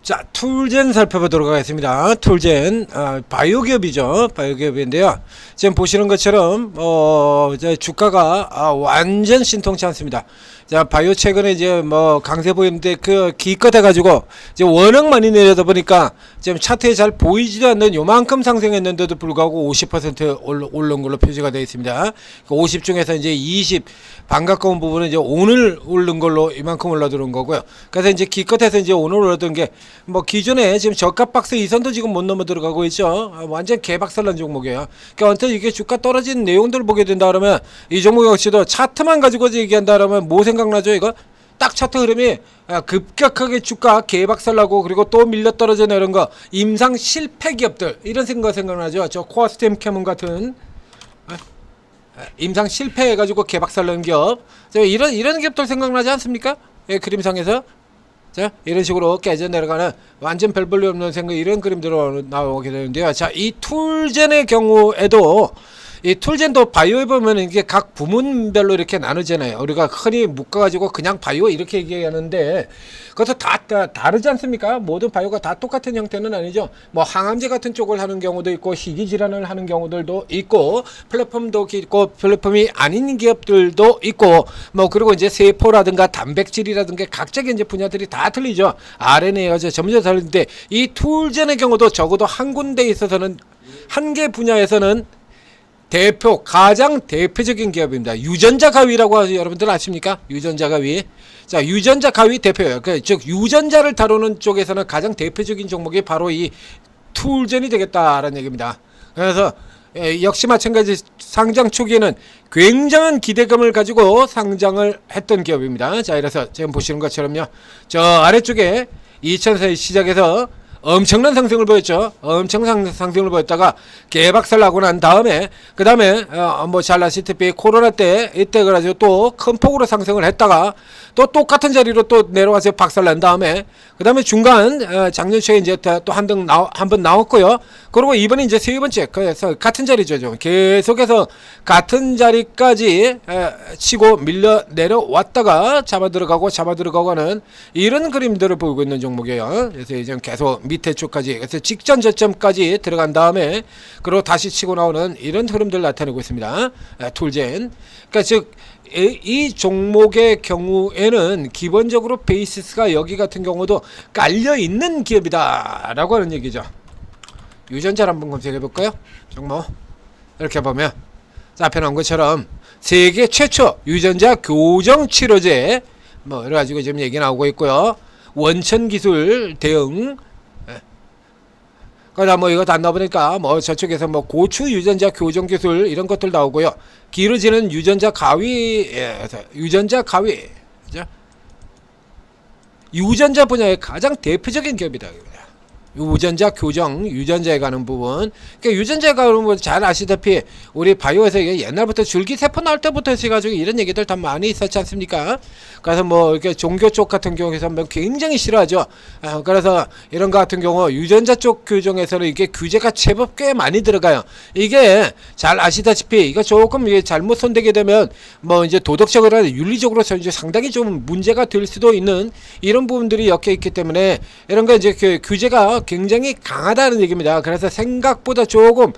자, 툴젠 살펴보도록 하겠습니다. 툴젠, 바이오 기업이죠. 바이오 기업인데요. 지금 보시는 것처럼, 이제 주가가, 완전 신통치 않습니다. 자, 바이오 최근에 이제 강세 보이는데 기껏 해가지고, 이제 워낙 많이 내려다 보니까, 지금 차트에 잘 보이지도 않는 요만큼 상승했는데도 불구하고 50% 오른 걸로 표시가 되어 있습니다. 50 중에서 이제 20, 반 가까운 부분은 이제 오늘 오른 걸로 이만큼 올라들은 거고요. 그래서 이제 기껏해서 이제 오늘 올라든 게, 기존에 지금 저가 박스 이선도 지금 못 넘어 들어가고 있죠. 완전 개박살난 종목이에요. 그러니까 언뜻 이게 주가 떨어진 내용들을 보게 된다 그러면 이 종목 역시도 차트만 가지고 얘기한다 그러면 뭐 생각나죠? 이거 딱 차트 흐름이 급격하게 주가 개박살나고 그리고 또 밀려 떨어져 내려온 거 임상 실패 기업들 이런 생각나죠. 저 코어스템 캐문 같은 임상 실패해가지고 개박살난 기업 이런 기업들 생각나지 않습니까? 예, 그림상에서 자, 이런 식으로 깨져 내려가는 완전 별 볼일 없는 생각 이런 그림들로 나오게 되는데요. 자, 이 툴젠의 경우에도 이 툴젠도 바이오에 보면 이게 각 부문별로 이렇게 나누잖아요. 우리가 흔히 묶어가지고 그냥 바이오 이렇게 얘기하는데 그것도 다 다르지 않습니까? 모든 바이오가 다 똑같은 형태는 아니죠. 항암제 같은 쪽을 하는 경우도 있고 희귀 질환을 하는 경우들도 있고 플랫폼도 있고 플랫폼이 아닌 기업들도 있고 그리고 이제 세포라든가 단백질이라든가 각자의 이제 분야들이 다 틀리죠. RNA가 전부 다 다른데 이 툴젠의 경우도 적어도 한 군데에 있어서는 한 개 분야에서는 가장 대표적인 기업입니다. 유전자 가위라고 여러분들 아십니까? 유전자 가위. 자, 유전자 가위 대표예요. 즉 유전자를 다루는 쪽에서는 가장 대표적인 종목이 바로 이 툴젠이 되겠다라는 얘기입니다. 그래서 역시 마찬가지 상장 초기에는 굉장한 기대감을 가지고 상장을 했던 기업입니다. 자, 이래서 지금 보시는 것처럼요. 저 아래쪽에 2000년대 시작해서 엄청난 상승을 보였죠. 엄청난 상승을 보였다가 개박살 나고 난 다음에 그 다음에 잘 아시다시피 코로나 때 이때 그래가지고 또 큰 폭으로 상승을 했다가 또 똑같은 자리로 또 내려와서 박살 난 다음에 그 다음에 중간 작년 초에 이제 또 한 번 나왔고요. 그리고 이번에 이제 세 번째 그래서 같은 자리죠. 좀 계속해서 같은 자리까지 치고 밀려 내려왔다가 잡아 들어가고 하는 이런 그림들을 보이고 있는 종목이에요. 그래서 이제 계속 밑에 쪽까지 그래서 직전 저점까지 들어간 다음에 그리고 다시 치고 나오는 이런 흐름들 나타내고 있습니다. 툴젠. 그러니까 즉 이 종목의 경우에는 기본적으로 베이시스가 여기 같은 경우도 깔려 있는 기업이다 라고 하는 얘기죠. 유전자를 한번 검색해 볼까요? 종목 이렇게 보면 앞에 나온 것처럼 세계 최초 유전자 교정 치료제 여러 가지고 지금 얘기 나오고 있고요. 원천 기술 대응 그러다 이거 다 나오니까 저쪽에서 고추 유전자 교정 기술 이런 것들 나오고요. 길어지는 유전자 가위, 유전자 가위, 그죠? 유전자 분야의 가장 대표적인 기업이다. 유전자 교정, 유전자에 가는 부분. 그러니까 유전자에 가는 부분 잘 아시다시피 우리 바이오에서 옛날부터 줄기세포 나올 때부터 해가지고 이런 얘기들 다 많이 있었지 않습니까? 그래서 이렇게 종교 쪽 같은 경우에서 굉장히 싫어하죠. 그래서 이런 거 같은 경우 유전자 쪽 교정에서는 이게 규제가 제법 꽤 많이 들어가요. 이게 잘 아시다시피 이거 조금 이게 잘못 손대게 되면 이제 도덕적으로 윤리적으로 이제 상당히 좀 문제가 될 수도 있는 이런 부분들이 엮여 있기 때문에 이런 거 이제 규제가 굉장히 강하다는 얘기입니다. 그래서 생각보다 조금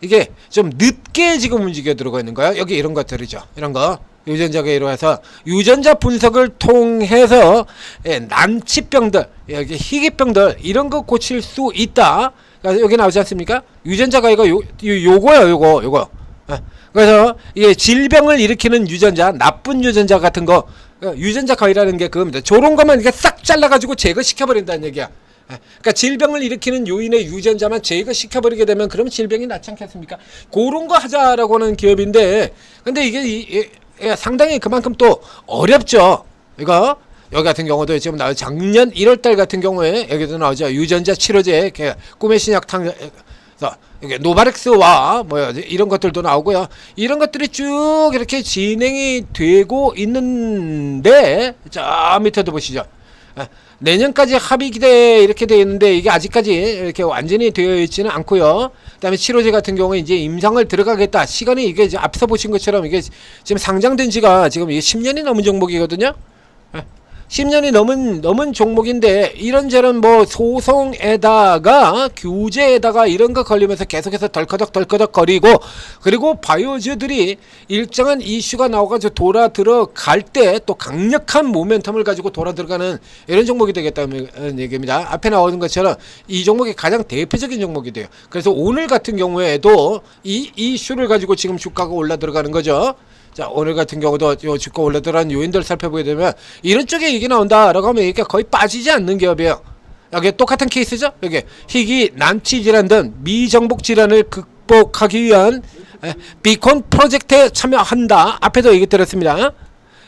이게 좀 늦게 지금 움직여 들어가 있는 거예요. 여기 이런 것들이죠. 이런 거 유전자가 이루어서 유전자 분석을 통해서 난치병들, 여기 희귀병들 이런 거 고칠 수 있다. 그래서 여기 나오지 않습니까? 유전자가 요거예요. 요거. 그래서 이게 질병을 일으키는 유전자, 나쁜 유전자 같은 거 유전자 가위라는 게 그겁니다. 저런 것만 이렇게 싹 잘라가지고 제거시켜 버린다는 얘기야. 그러니까 질병을 일으키는 요인의 유전자만 제거시켜버리게 되면 그러면 질병이 낫지 않겠습니까? 그런 거 하자라고 하는 기업인데 근데 이게 상당히 그만큼 또 어렵죠. 이거 여기 같은 경우도 지금 작년 1월달 같은 경우에 여기도 나오죠. 유전자 치료제 꿈의 신약 노바렉스와 이런 것들도 나오고요. 이런 것들이 쭉 이렇게 진행이 되고 있는데 저 밑에도 보시죠. 내년까지 합의 기대 이렇게 되어 있는데 이게 아직까지 이렇게 완전히 되어 있지는 않고요. 그다음에 치료제 같은 경우에 이제 임상을 들어가겠다. 시간이 이게 이제 앞서 보신 것처럼 이게 지금 상장된 지가 지금 이게 10년이 넘은 종목이거든요. 10년이 넘은 종목인데 이런저런 뭐 소송에다가 규제에다가 이런 거 걸리면서 계속해서 덜커덕 거리고, 그리고 바이오주들이 일정한 이슈가 나와가지고 돌아 들어갈 때 또 강력한 모멘텀을 가지고 돌아 들어가는 이런 종목이 되겠다는 얘기입니다. 앞에 나오는 것처럼 이 종목이 가장 대표적인 종목이 돼요. 그래서 오늘 같은 경우에도 이 이슈를 가지고 지금 주가가 올라 들어가는 거죠. 자, 오늘 같은 경우도 요 주가 올라들어간 요인들 살펴보게 되면 이런 쪽에 얘기 나온다라고 하면 이게 거의 빠지지 않는 기업이에요. 여기 똑같은 케이스죠. 여기 희귀 난치 질환 등 미정복 질환을 극복하기 위한 비콘 프로젝트에 참여한다. 앞에도 얘기 드렸습니다.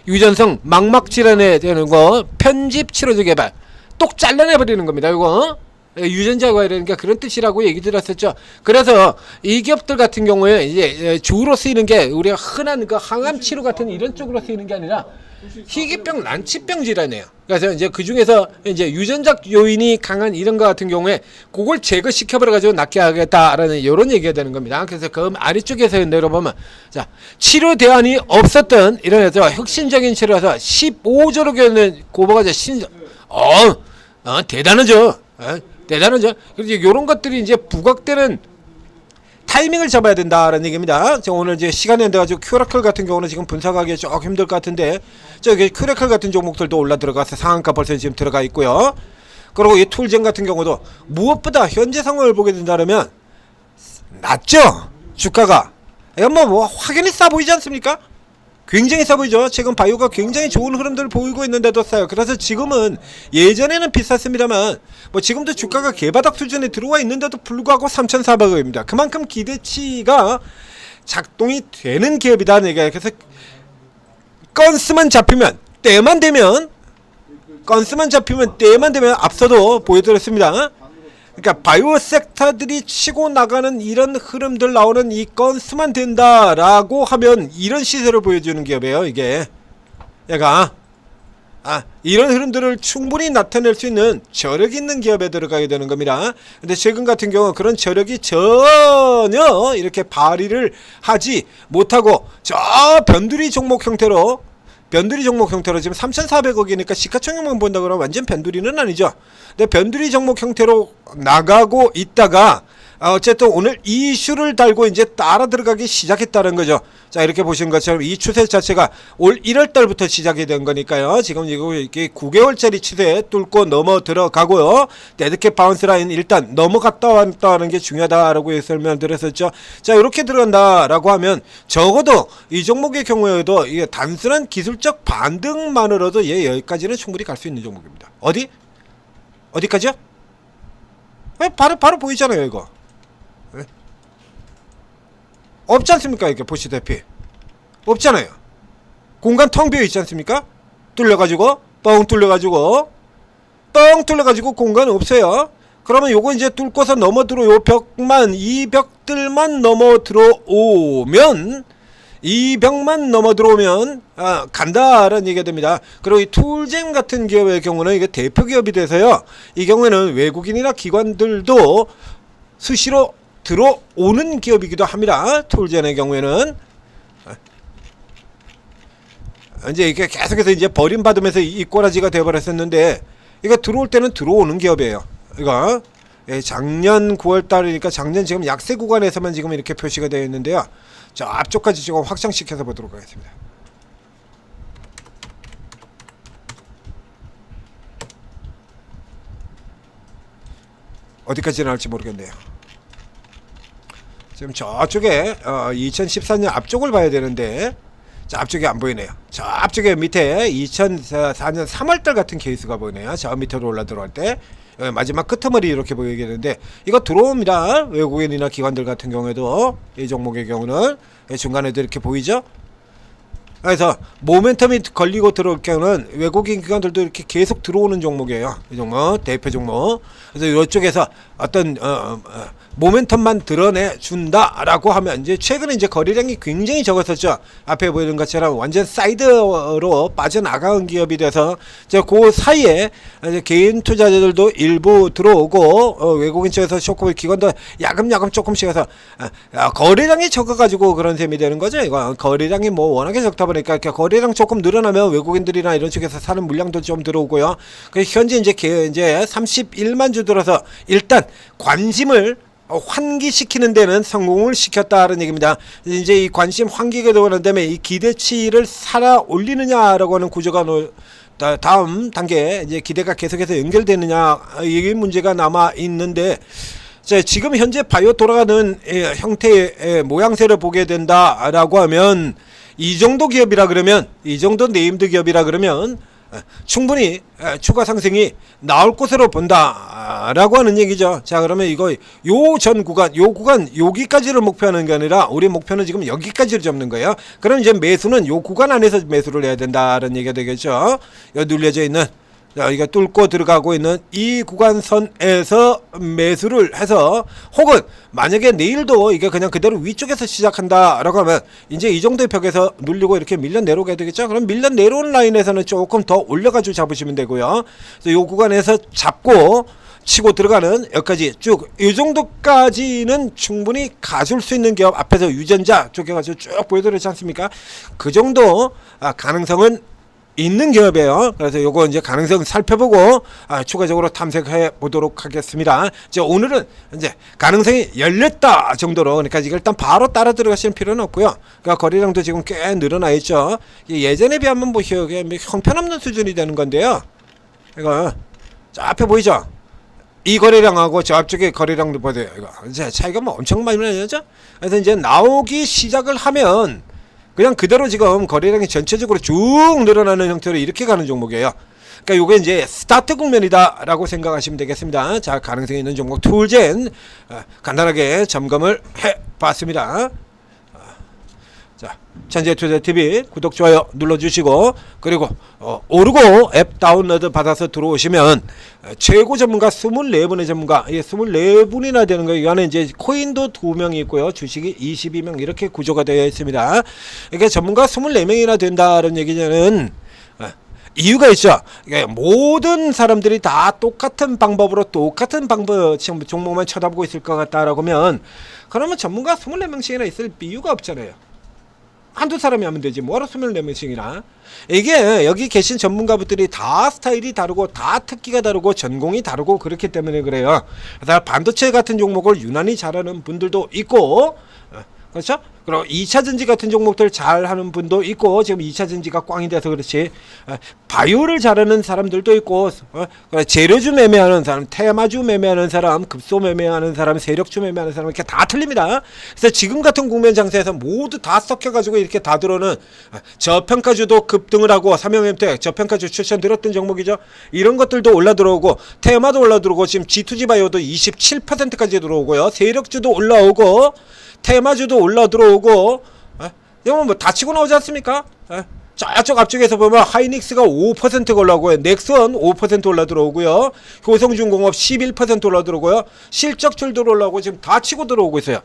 유전성 망막 질환에 대한 거 편집 치료제 개발 똑 잘라내 버리는 겁니다. 이거 유전자가 이러니까 그런 뜻이라고 얘기 들었었죠. 그래서 이 기업들 같은 경우에 이제 주로 쓰이는 게 우리가 흔한 그 항암 치료 같은 이런 쪽으로 쓰이는 게 아니라 희귀병 난치병 질환이에요. 그래서 이제 그 중에서 이제 유전적 요인이 강한 이런 거 같은 경우에 그걸 제거시켜버려 가지고 낫게 하겠다라는 이런 얘기가 되는 겁니다. 그래서 그 아래쪽에서 내려보면 자, 치료 대안이 없었던 이런 해서 혁신적인 치료에서 15조로 겨는 고보가 신적 대단하죠. 대단하죠. 그래서 이런 것들이 이제 부각되는 타이밍을 잡아야 된다라는 얘기입니다. 자, 오늘 이제 시간이 안 돼가지고 큐라클 같은 경우는 지금 분석하기 조금 힘들 것 같은데, 저기 큐라클 같은 종목들도 올라 들어가서 상한가 벌써 지금 들어가 있고요. 그리고 이 툴젠 같은 경우도 무엇보다 현재 상황을 보게 된다면 낮죠. 주가가 이건 뭐 확연히 싸 보이지 않습니까? 굉장히 싸 보이죠. 지금 바이오가 굉장히 좋은 흐름들을 보이고 있는데도 싸요. 그래서 지금은 예전에는 비쌌습니다만 뭐 지금도 주가가 개바닥 수준에 들어와 있는데도 불구하고 3,400원입니다. 그만큼 기대치가 작동이 되는 기업이다는 얘기예요. 그래서 건스만 잡히면 때만 되면 앞서도 보여드렸습니다. 그러니까 바이오 섹터들이 치고 나가는 이런 흐름들 나오는 이 건수만 된다라고 하면 이런 시세를 보여주는 기업이에요. 이게 얘가 이런 흐름들을 충분히 나타낼 수 있는 저력이 있는 기업에 들어가게 되는 겁니다. 근데 최근 같은 경우 그런 저력이 전혀 이렇게 발휘를 하지 못하고 저 변두리 종목 형태로 지금 3,400억이니까 시가총액만 본다 그러면 완전 변두리는 아니죠. 근데 변두리 종목 형태로 나가고 있다가 어쨌든 오늘 이슈를 달고 이제 따라 들어가기 시작했다는 거죠. 자, 이렇게 보시는 것처럼 이 추세 자체가 올 1월 달부터 시작이 된 거니까요. 지금 이거 이렇게 9개월짜리 추세 뚫고 넘어 들어가고요. 데드캣 바운스 라인 일단 넘어갔다 왔다는 게 중요하다라고 설명드렸었죠. 자, 이렇게 들어간다라고 하면 적어도 이 종목의 경우에도 이게 단순한 기술적 반등만으로도 여기까지는 충분히 갈 수 있는 종목입니다. 어디까지요? 바로 보이잖아요, 이거. 없지 않습니까? 이렇게 보시다시피 없잖아요. 공간 텅 비어 있지 않습니까? 뚫려가지고 뻥 뚫려가지고 공간 없어요. 그러면 요거 이제 뚫고서 넘어 들어 요 벽만 이 벽들만 넘어 들어오면 간다라는 얘기가 됩니다. 그리고 이 툴젠 같은 기업의 경우는 이게 대표 기업이 돼서요. 이 경우에는 외국인이나 기관들도 수시로 들어오는 기업이기도 합니다. 툴젠의 경우에는 이제 이게 계속해서 이제 버림받으면서 이 꼬라지가 되어버렸었는데 이거 들어올 때는 들어오는 기업이에요. 이거 작년 9월달이니까 작년 지금 약세 구간에서만 지금 이렇게 표시가 되어 있는데요. 자, 앞쪽까지 지금 확장시켜서 보도록 하겠습니다. 어디까지 나올지 모르겠네요. 지금 저쪽에 2014년 앞쪽을 봐야 되는데 자, 앞쪽이 안 보이네요. 저 앞쪽에 밑에 2004년 3월달 같은 케이스가 보이네요. 저 밑으로 올라 들어갈 때 마지막 끄트머리 이렇게 보이게 되는데 이거 들어옵니다. 외국인이나 기관들 같은 경우에도 이 종목의 경우는 중간에도 이렇게 보이죠. 그래서 모멘텀이 걸리고 들어올 경우는 외국인 기관들도 이렇게 계속 들어오는 종목이에요. 이 종목 대표 종목. 그래서 이쪽에서 어떤 모멘텀만 드러내 준다라고 하면 이제 최근에 이제 거래량이 굉장히 적었었죠. 앞에 보이는 것처럼 완전 사이드로 빠져나간 기업이 돼서 이제 그 사이에 이제 개인 투자자들도 일부 들어오고 외국인 쪽에서 쇼크 기관도 야금야금 조금씩 해서 거래량이 적어가지고 그런 셈이 되는 거죠. 이거 거래량이 뭐 워낙에 적다 보니까 거래량 조금 늘어나면 외국인들이나 이런 쪽에서 사는 물량도 좀 들어오고요. 현재 이제 31만 주 들어서 일단 관심을 환기시키는 데는 성공을 시켰다는 얘기입니다. 이제 이 관심 환기가 되는 다음에 이 기대치를 살아 올리느냐라고 하는 구조가 다음 단계 이제 기대가 계속해서 연결되느냐 이게 문제가 남아 있는데, 자, 지금 현재 바이오 돌아가는 형태의 모양새를 보게 된다라고 하면 이 정도 기업이라 그러면, 이 정도 네임드 기업이라 그러면 충분히 추가 상승이 나올 것으로 본다라고 하는 얘기죠. 자, 그러면 이거 요 전 구간, 요 구간 여기까지를 목표하는 게 아니라 우리 목표는 지금 여기까지를 잡는 거예요. 그럼 이제 매수는 요 구간 안에서 매수를 해야 된다는 얘기가 되겠죠. 여기 눌려져 있는, 자, 이거 뚫고 들어가고 있는 이 구간선에서 매수를 해서, 혹은 만약에 내일도 이게 그냥 그대로 위쪽에서 시작한다라고 하면 이제 이 정도의 벽에서 눌리고 이렇게 밀려 내려오게 되겠죠. 그럼 밀려 내려온 라인에서는 조금 더 올려가지고 잡으시면 되고요. 그래서 이 구간에서 잡고 치고 들어가는 여기까지 쭉 이 정도까지는 충분히 가줄 수 있는 기업, 앞에서 유전자 쪽에 가지고 쭉 보여드렸지 않습니까? 그 정도 가능성은 있는 기업이에요. 그래서 요거 이제 가능성 살펴보고 추가적으로 탐색해 보도록 하겠습니다. 이제 오늘은 이제 가능성이 열렸다 정도로, 그러니까 일단 바로 따라 들어가시는 필요는 없고요. 그러니까 거래량도 지금 꽤 늘어나 있죠. 예전에 비하면 뭐 형편없는 수준이 되는 건데요. 이거 저 앞에 보이죠? 이 거래량하고 저 앞쪽에 거래량도 보세요. 이거 이제 차이가 뭐 엄청 많이 나죠. 그래서 이제 나오기 시작을 하면 그냥 그대로 지금 거래량이 전체적으로 쭉 늘어나는 형태로 이렇게 가는 종목이에요. 그러니까 요게 이제 스타트 국면이다라고 생각하시면 되겠습니다. 자, 가능성이 있는 종목 툴젠 간단하게 점검을 해봤습니다. 자, 천재투자TV 구독, 좋아요 눌러주시고, 그리고 오르고 앱 다운로드 받아서 들어오시면 최고 전문가 24분의 전문가, 24분이나 되는 거예요. 이 안에 이제 코인도 2명이 있고요, 주식이 22명 이렇게 구조가 되어 있습니다. 이게 전문가 24명이나 된다는 얘기는 이유가 있죠. 모든 사람들이 다 똑같은 방법으로 똑같은 종목만 쳐다보고 있을 것 같다라고 하면, 그러면 전문가 24명씩이나 있을 이유가 없잖아요. 한두 사람이 하면 되지 뭐하러 24명씩이나. 이게 여기 계신 전문가분들이 다 스타일이 다르고 다 특기가 다르고 전공이 다르고 그렇기 때문에 그래요. 그래서 반도체 같은 종목을 유난히 잘하는 분들도 있고, 그렇죠? 그리고 2차전지 같은 종목들 잘하는 분도 있고, 지금 2차전지가 꽝이 돼서 그렇지, 바이오를 잘하는 사람들도 있고, 재료주 매매하는 사람, 테마주 매매하는 사람, 급소 매매하는 사람, 세력주 매매하는 사람, 이렇게 다 틀립니다. 그래서 지금 같은 국면 장세에서 모두 다 섞여가지고 이렇게 다 들어오는, 저평가주도 급등을 하고, 삼형엠텍 저평가주 추천드렸던 종목이죠. 이런 것들도 올라 들어오고, 테마도 올라 들어오고, 지금 G2G 바이오도 27%까지 들어오고요, 세력주도 올라오고, 테마주도 올라 들어오고, 이건 뭐 다 치고 나오지 않습니까? 저쪽 앞쪽에서 보면 하이닉스가 5%가 올라오고요, 넥슨 5% 올라 들어오고요, 효성중공업 11% 올라 들어오고요, 실적출도 올라오고 지금 다 치고 들어오고 있어요.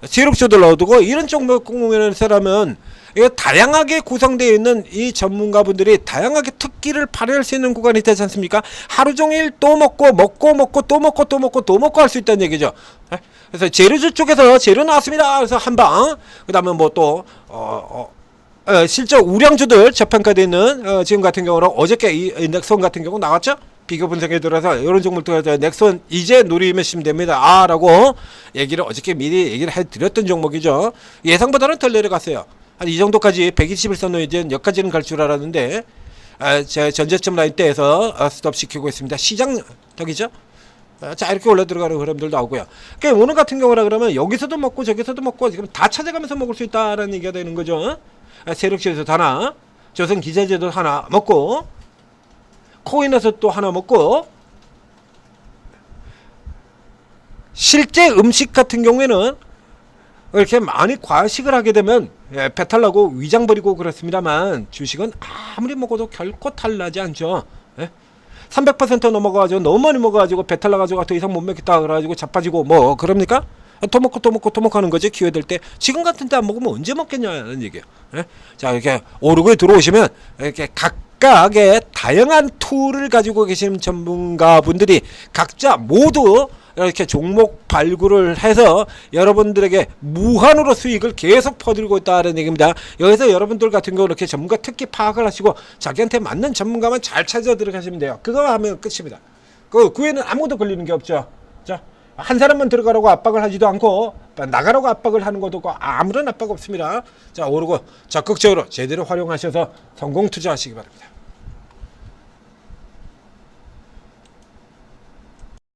세력주도 올라오고, 이런 종목 공연에서라면 이거 다양하게 구성되어 있는 이 전문가분들이 다양하게 특기를 발휘할 수 있는 구간이 되지 않습니까? 하루 종일 또 먹고 또 먹고 할 수 있다는 얘기죠. 그래서 재료주 쪽에서 재료 나왔습니다. 그래서 한방, 그 다음에 뭐 또 실적 우량주들 저평가되어 있는, 지금 같은 경우는 어저께 이 넥슨 같은 경우 나왔죠? 비교 분석에 들어서 이런 종목들 넥슨 이제 노리시면 됩니다 라고 얘기를 어저께 미리 얘기를 해드렸던 종목이죠. 예상보다는 덜 내려갔어요. 한 이 정도까지 121선로 이제 여기까지는 갈 줄 알았는데, 제 전제점 라인 대에서 스톱 시키고 있습니다. 시장 덕이죠. 자, 이렇게 올라 들어가는 흐름들 나오고요. 그러니까 오늘 같은 경우라 그러면 여기서도 먹고 저기서도 먹고 지금 다 찾아가면서 먹을 수 있다라는 얘기가 되는 거죠. 세력시에서도 하나, 조선기자재도 하나 먹고, 코인에서 또 하나 먹고, 실제 음식 같은 경우에는 이렇게 많이 과식을 하게 되면 배탈 나고 위장 버리고 그렇습니다만, 주식은 아무리 먹어도 결코 탈나지 않죠. 300% 넘어가가지고 너무 많이 먹어가지고 배탈 나가지고 더 이상 못 먹겠다 그래가지고 자빠지고 뭐 그럽니까? 더 먹고 또 먹고 또 먹고 하는 거지. 기회 될 때. 지금 같은 때 안 먹으면 언제 먹겠냐는 얘기예요. 예? 자, 이렇게 오르고에 들어오시면 이렇게 각각의 다양한 툴을 가지고 계시는 전문가분들이 각자 모두 이렇게 종목 발굴을 해서 여러분들에게 무한으로 수익을 계속 퍼들고 있다는 얘기입니다. 여기서 여러분들 같은 경우 이렇게 전문가 특기 파악을 하시고 자기한테 맞는 전문가만 잘 찾아 들어가시면 돼요. 그거 하면 끝입니다. 그 외에는 아무것도 걸리는 게 없죠. 자, 한 사람만 들어가라고 압박을 하지도 않고 나가라고 압박을 하는 것도 없고 아무런 압박 없습니다. 자, 오르고 적극적으로 제대로 활용하셔서 성공 투자하시기 바랍니다.